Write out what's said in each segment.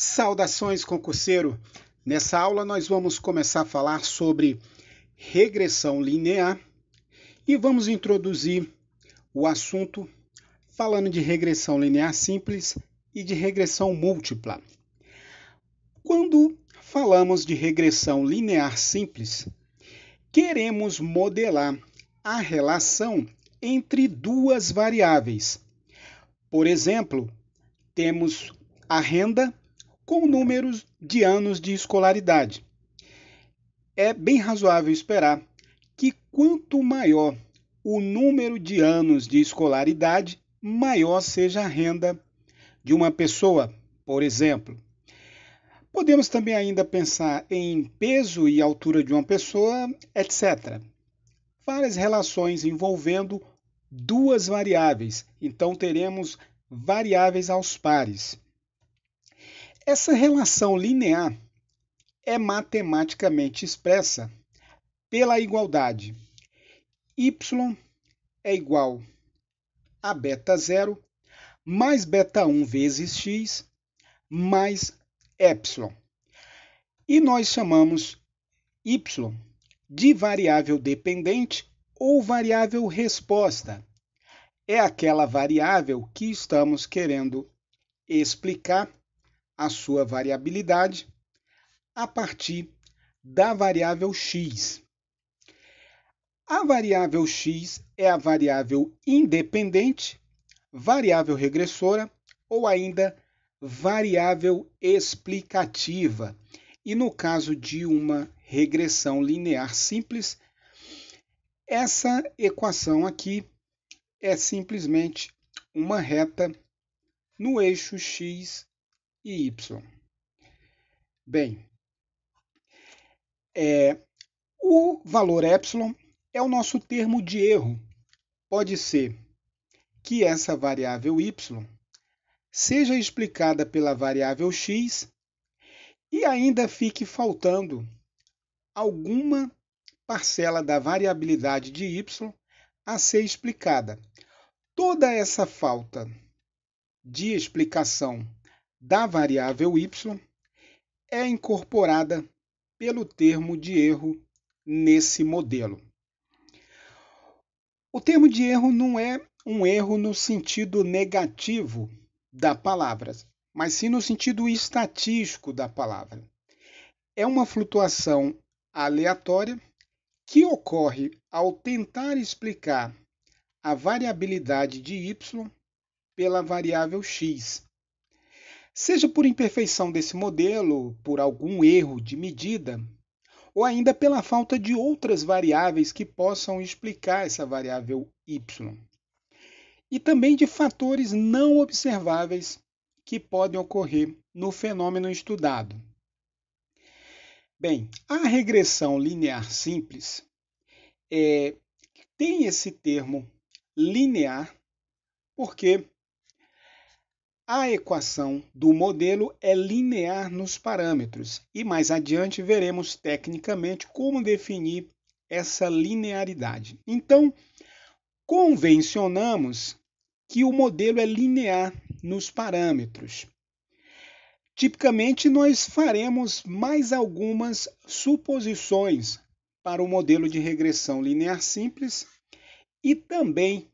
Saudações, concurseiro! Nessa aula nós vamos começar a falar sobre regressão linear e vamos introduzir o assunto falando de regressão linear simples e de regressão múltipla. Quando falamos de regressão linear simples, queremos modelar a relação entre duas variáveis. Por exemplo, temos a renda com números de anos de escolaridade. É bem razoável esperar que quanto maior o número de anos de escolaridade, maior seja a renda de uma pessoa, por exemplo. Podemos também ainda pensar em peso e altura de uma pessoa, etc. Várias relações envolvendo duas variáveis, então teremos variáveis aos pares. Essa relação linear é matematicamente expressa pela igualdade y é igual a beta 0 mais beta 1 vezes x mais epsilon. E nós chamamos y de variável dependente ou variável resposta. É aquela variável que estamos querendo explicar a sua variabilidade a partir da variável x. A variável x é a variável independente, variável regressora ou ainda variável explicativa. E no caso de uma regressão linear simples, essa equação aqui é simplesmente uma reta no eixo x e y. Bem, o valor epsilon é o nosso termo de erro. Pode ser que essa variável y seja explicada pela variável x e ainda fique faltando alguma parcela da variabilidade de y a ser explicada. Toda essa falta de explicação da variável y é incorporada pelo termo de erro nesse modelo. O termo de erro não é um erro no sentido negativo da palavra, mas sim no sentido estatístico da palavra. É uma flutuação aleatória que ocorre ao tentar explicar a variabilidade de y pela variável x. Seja por imperfeição desse modelo, por algum erro de medida, ou ainda pela falta de outras variáveis que possam explicar essa variável y. E também de fatores não observáveis que podem ocorrer no fenômeno estudado. Bem, a regressão linear simples tem esse termo linear porque a equação do modelo é linear nos parâmetros e mais adiante veremos tecnicamente como definir essa linearidade. Então, convencionamos que o modelo é linear nos parâmetros. Tipicamente, nós faremos mais algumas suposições para o modelo de regressão linear simples e também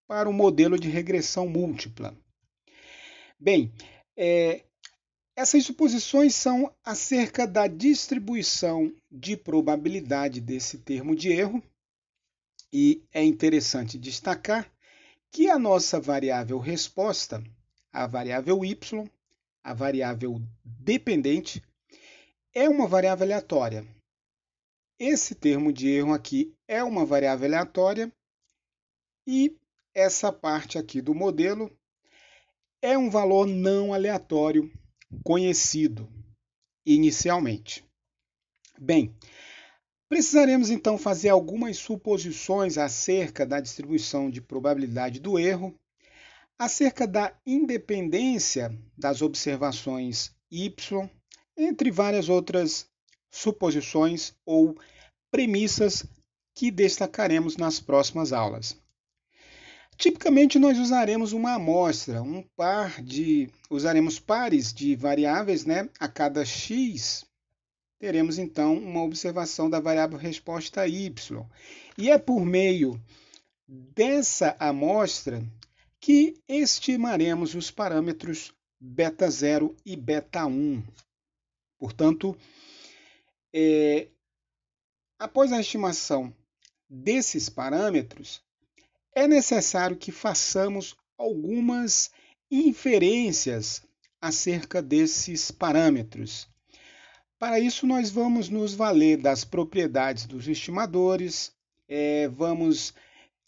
para o modelo de regressão múltipla. Bem, essas suposições são acerca da distribuição de probabilidade desse termo de erro, e é interessante destacar que a nossa variável resposta, a variável y, a variável dependente, é uma variável aleatória. Esse termo de erro aqui é uma variável aleatória e essa parte aqui do modelo é um valor não aleatório conhecido inicialmente. Bem, precisaremos então fazer algumas suposições acerca da distribuição de probabilidade do erro, acerca da independência das observações y, entre várias outras suposições ou premissas que destacaremos nas próximas aulas. Tipicamente, nós usaremos uma amostra, usaremos pares de variáveis, né? A cada x, teremos então uma observação da variável resposta y. E é por meio dessa amostra que estimaremos os parâmetros beta0 e beta1. Portanto, após a estimação desses parâmetros, é necessário que façamos algumas inferências acerca desses parâmetros. Para isso, nós vamos nos valer das propriedades dos estimadores, vamos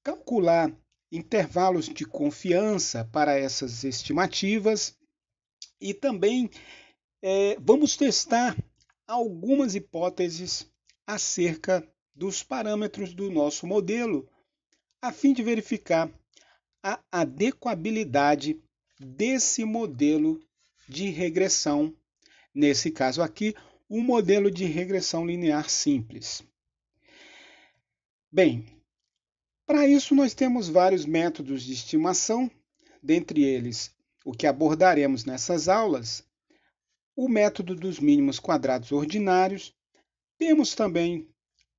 calcular intervalos de confiança para essas estimativas e também vamos testar algumas hipóteses acerca dos parâmetros do nosso modelo, a fim de verificar a adequabilidade desse modelo de regressão, nesse caso aqui, um modelo de regressão linear simples. Bem, para isso nós temos vários métodos de estimação, dentre eles o que abordaremos nessas aulas, o método dos mínimos quadrados ordinários, temos também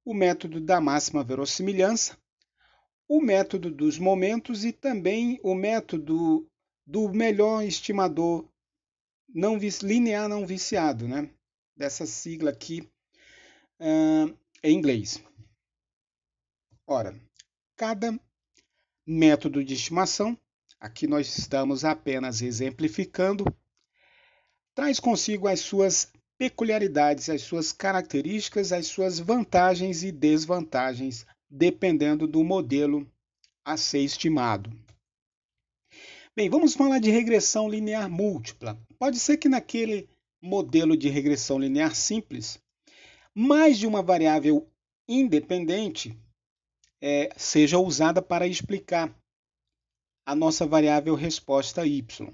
o método da máxima verossimilhança, o método dos momentos e também o método do melhor estimador linear não viciado, né? Dessa sigla aqui em inglês. Ora, cada método de estimação, aqui nós estamos apenas exemplificando, traz consigo as suas peculiaridades, as suas características, as suas vantagens e desvantagens, dependendo do modelo a ser estimado. Bem, vamos falar de regressão linear múltipla. Pode ser que naquele modelo de regressão linear simples, mais de uma variável independente seja usada para explicar a nossa variável resposta y.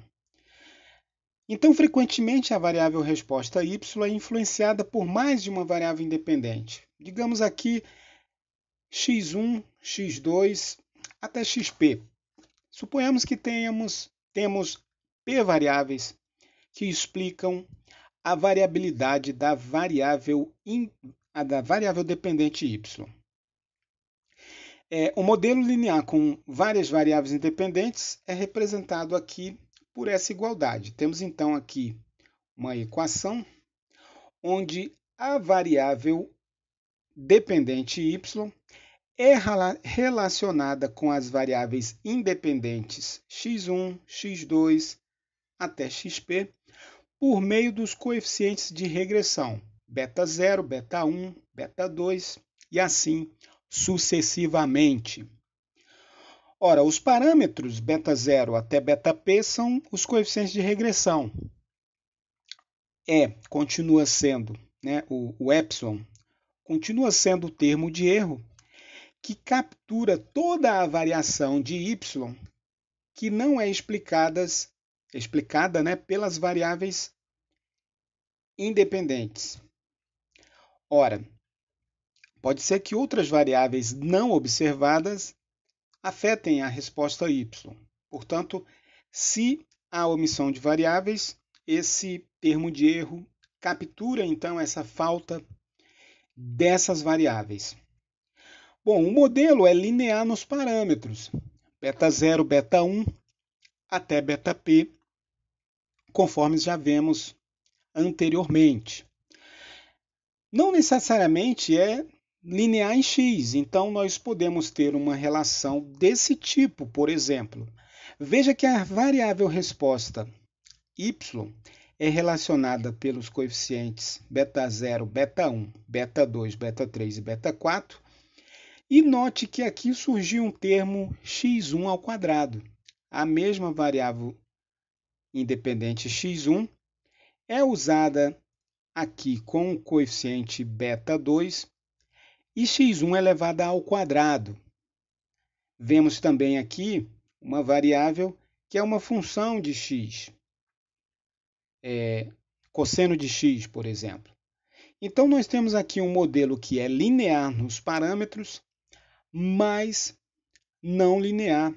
Então, frequentemente, a variável resposta y é influenciada por mais de uma variável independente. Digamos aqui x1, x2, até xp. Suponhamos que temos p variáveis que explicam a variabilidade da variável dependente y. O modelo linear com várias variáveis independentes é representado aqui por essa igualdade. Temos então aqui uma equação onde a variável dependente y é relacionada com as variáveis independentes x1, x2 até xp por meio dos coeficientes de regressão beta0, beta1, beta2 e assim sucessivamente. Ora, os parâmetros beta0 até beta-p são os coeficientes de regressão. Continua sendo, o epsilon, continua sendo o termo de erro que captura toda a variação de y que não é explicada pelas variáveis independentes. Ora, pode ser que outras variáveis não observadas afetem a resposta y. Portanto, se há omissão de variáveis, esse termo de erro captura então essa falta dessas variáveis. Bom, o modelo é linear nos parâmetros beta0, beta1 até beta-p, conforme já vemos anteriormente. Não necessariamente é linear em x, então nós podemos ter uma relação desse tipo, por exemplo. Veja que a variável resposta y é relacionada pelos coeficientes beta0, beta1, beta2, beta3 e beta4. E note que aqui surgiu um termo x1 ao quadrado. A mesma variável independente x1 é usada aqui com o coeficiente beta2 e x1 elevado ao quadrado. Vemos também aqui uma variável que é uma função de x, cosseno de x, por exemplo. Então, nós temos aqui um modelo que é linear nos parâmetros, mas não linear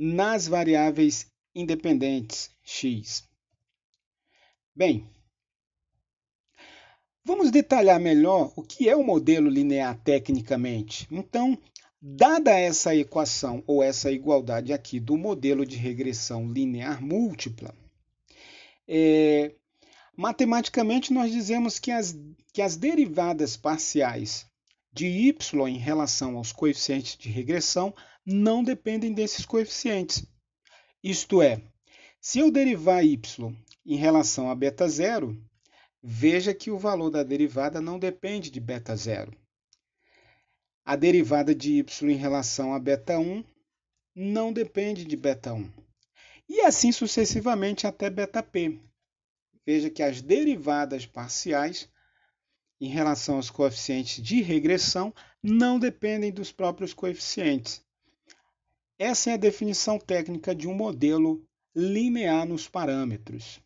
nas variáveis independentes x. Bem, vamos detalhar melhor o que é o modelo linear tecnicamente. Então, dada essa equação ou essa igualdade aqui do modelo de regressão linear múltipla, matematicamente nós dizemos que as derivadas parciais de y em relação aos coeficientes de regressão não dependem desses coeficientes. Isto é, se eu derivar y em relação a beta zero, veja que o valor da derivada não depende de beta zero. A derivada de y em relação a beta 1 não depende de beta 1. E assim sucessivamente até beta p. Veja que as derivadas parciais em relação aos coeficientes de regressão não dependem dos próprios coeficientes. Essa é a definição técnica de um modelo linear nos parâmetros.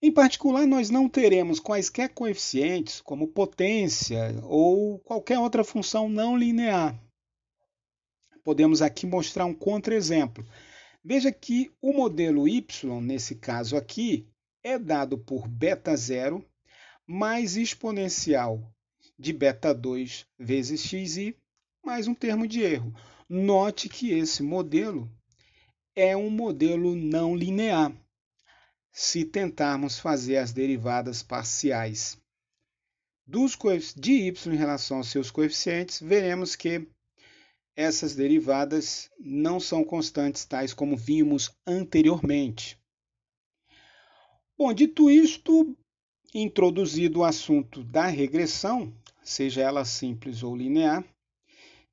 Em particular, nós não teremos quaisquer coeficientes, como potência ou qualquer outra função não linear. Podemos aqui mostrar um contra-exemplo. Veja que o modelo y, nesse caso aqui, é dado por beta 0 mais exponencial de beta 2 vezes xi mais um termo de erro. Note que esse modelo é um modelo não linear, se tentarmos fazer as derivadas parciais de y em relação aos seus coeficientes, veremos que essas derivadas não são constantes, tais como vimos anteriormente. Bom, dito isto, introduzido o assunto da regressão, seja ela simples ou linear,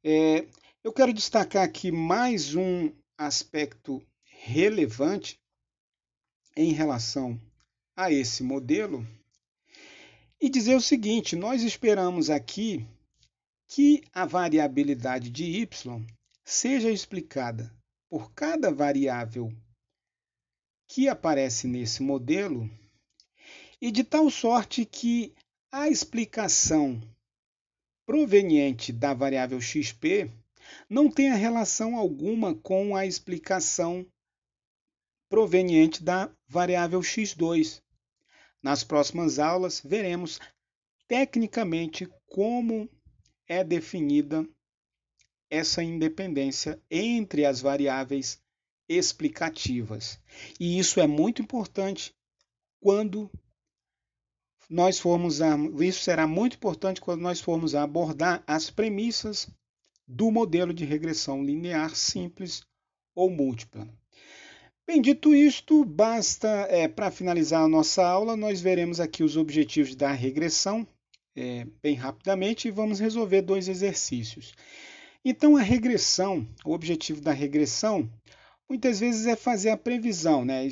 eu quero destacar aqui mais um aspecto relevante em relação a esse modelo e dizer o seguinte: nós esperamos aqui que a variabilidade de y seja explicada por cada variável que aparece nesse modelo e de tal sorte que a explicação proveniente da variável xp não tenha relação alguma com a explicação proveniente da variável x2. Nas próximas aulas, veremos tecnicamente como é definida essa independência entre as variáveis explicativas. E isso é muito importante quando isso será muito importante quando nós formos a abordar as premissas do modelo de regressão linear simples ou múltipla. Bem, dito isto, basta, para finalizar a nossa aula, nós veremos aqui os objetivos da regressão, bem rapidamente, e vamos resolver 2 exercícios. Então, o objetivo da regressão, muitas vezes é fazer a previsão, né?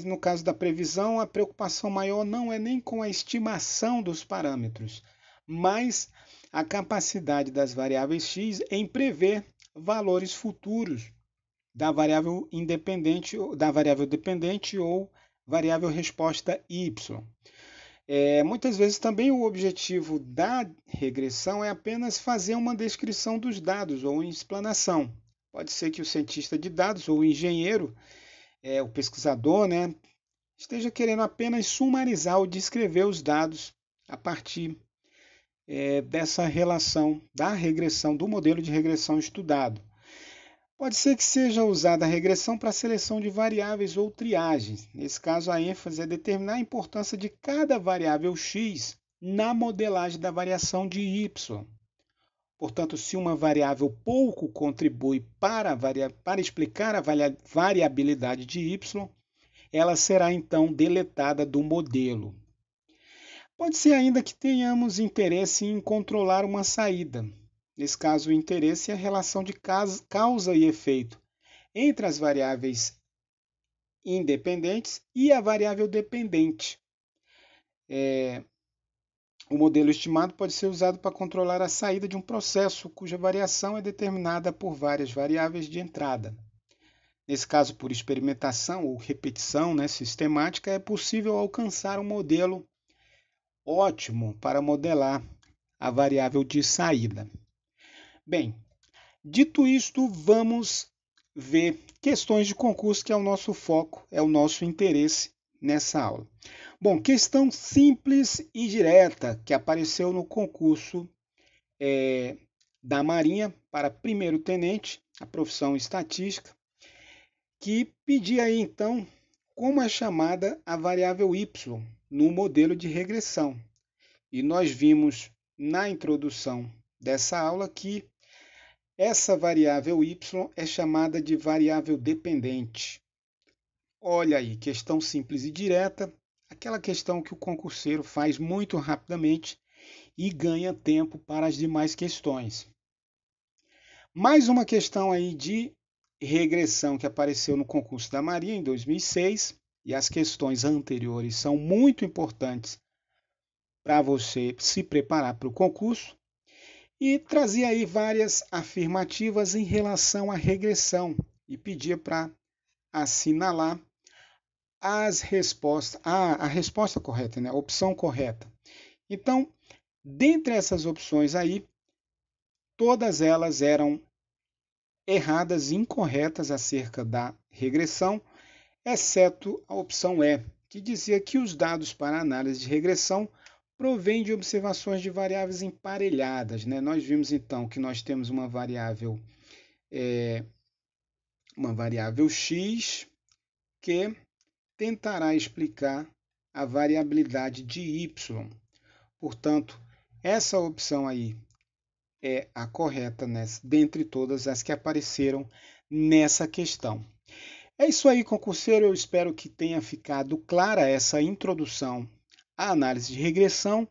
No caso da previsão, a preocupação maior não é nem com a estimação dos parâmetros, mas a capacidade das variáveis x em prever valores futuros da variável independente, da variável dependente ou variável resposta y. Muitas vezes também o objetivo da regressão é apenas fazer uma descrição dos dados ou uma explanação. Pode ser que o cientista de dados ou o engenheiro, o pesquisador, né, esteja querendo apenas sumarizar ou descrever os dados a partir dessa relação da regressão, do modelo de regressão estudado. Pode ser que seja usada a regressão para a seleção de variáveis ou triagens. Nesse caso, a ênfase é determinar a importância de cada variável x na modelagem da variação de y. Portanto, se uma variável pouco contribui para explicar a variabilidade de y, ela será então deletada do modelo. Pode ser ainda que tenhamos interesse em controlar uma saída. Nesse caso, o interesse é a relação de causa e efeito entre as variáveis independentes e a variável dependente. O modelo estimado pode ser usado para controlar a saída de um processo cuja variação é determinada por várias variáveis de entrada. Nesse caso, por experimentação ou repetição, né, sistemática, é possível alcançar um modelo ótimo para modelar a variável de saída. Bem, dito isto, vamos ver questões de concurso, que é o nosso foco, é o nosso interesse nessa aula. Bom, questão simples e direta que apareceu no concurso da Marinha para primeiro-tenente, a profissão estatística, que pedia aí então como é chamada a variável y no modelo de regressão. E nós vimos na introdução dessa aula que essa variável y é chamada de variável dependente. Olha aí, questão simples e direta, aquela questão que o concurseiro faz muito rapidamente e ganha tempo para as demais questões. Mais uma questão aí de regressão que apareceu no concurso da Marinha em 2006, e as questões anteriores são muito importantes para você se preparar para o concurso, e trazia aí várias afirmativas em relação à regressão e pedia para assinalar as respostas, a resposta correta, né? A opção correta. Então, dentre essas opções aí, todas elas eram erradas e incorretas acerca da regressão, exceto a opção E, que dizia que os dados para análise de regressão provém de observações de variáveis emparelhadas. Né? Nós vimos então que nós temos uma variável x que tentará explicar a variabilidade de y. Portanto, essa opção aí é a correta dentre todas as que apareceram nessa questão. É isso aí, concurseiro. Eu espero que tenha ficado clara essa introdução à análise de regressão.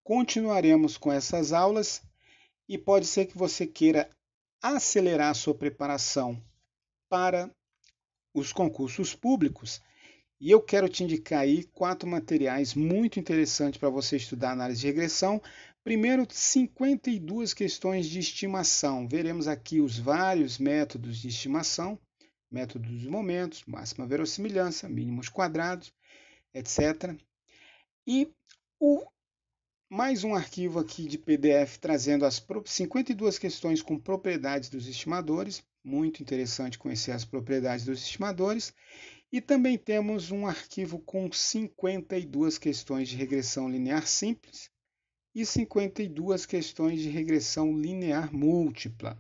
Continuaremos com essas aulas e pode ser que você queira acelerar a sua preparação para os concursos públicos. E eu quero te indicar aí 4 materiais muito interessantes para você estudar análise de regressão. Primeiro, 52 questões de estimação. Veremos aqui os vários métodos de estimação, método dos momentos, máxima verossimilhança, mínimos quadrados, etc. E mais um arquivo aqui de PDF trazendo as 52 questões com propriedades dos estimadores. Muito interessante conhecer as propriedades dos estimadores. E também temos um arquivo com 52 questões de regressão linear simples e 52 questões de regressão linear múltipla.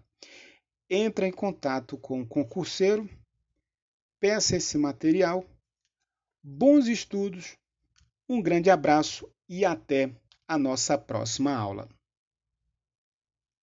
Entra em contato com o concurseiro, peça esse material. Bons estudos, um grande abraço e até a nossa próxima aula.